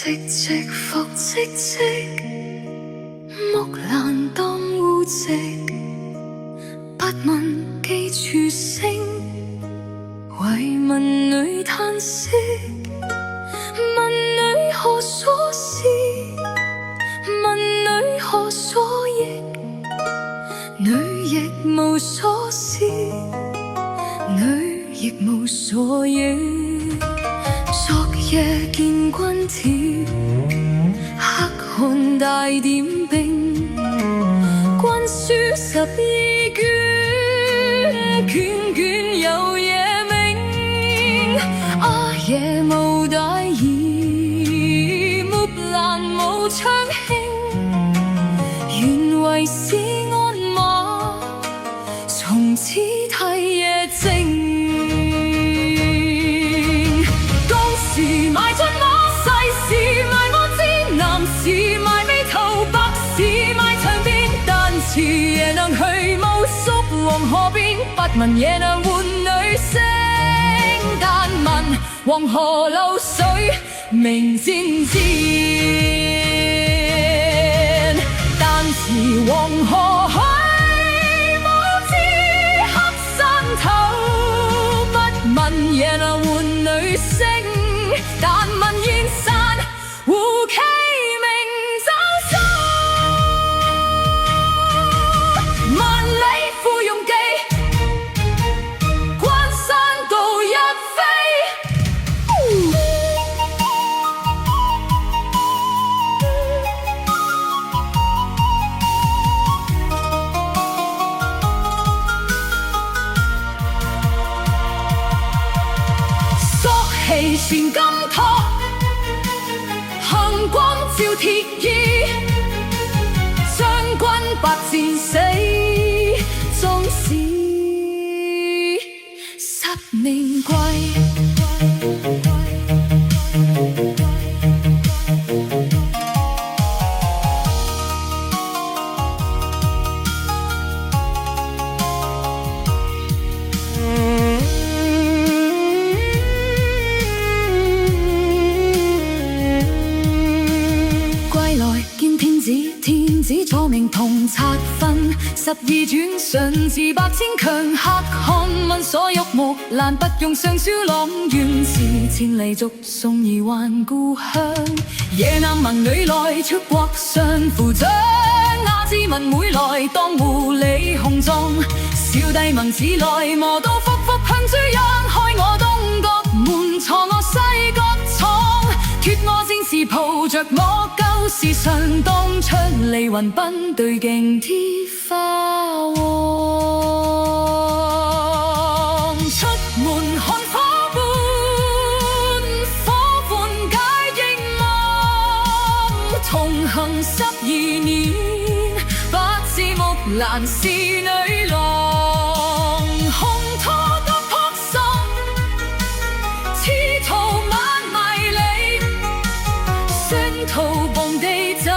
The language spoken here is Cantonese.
寂寂復寂寂，木蘭當污跡，不問幾處聲，為問女嘆息，問女何所思，問女何所憶，女亦無所思，女亦無所憶。昨夜見君帖，黑汗帶點冰，君書12卷，卷卷有夜明。啊夜無大意，木蘭無唱興，原為是鞍馬，從此替夜征。埋進我世事埋我知，男士埋眉頭，白事埋牆邊，但詞也能去無宿黃河邊，不聞也能喚女聲，但聞黃河流水明漸漸，但詞黃河去無知黑山頭，不聞也能喚女聲，但聞燕山胡旗鳴走數，萬里赴戎記，關山渡日飛。索氣傳金託，行光照鐵衣，將軍百戰死，縱使十年歸。天子錯名同冊分，12轉順治百千強，客看問所欲木蘭，不用上書朗願詞，千里續送兒還故鄉。夜闌盟女來出國相扶將，亞之文妹來當護理雄壯，少帝盟此來磨刀復復向珠央，開我東國門，挫我西國闖，脫我戰士抱着我舊時常當出離雲奔對鏡貼花黃，出門看火伴，火伴解英夢，同行12年，不知木蘭是女郎，紅拖得撲朔，此途萬迷離，星途傍地走。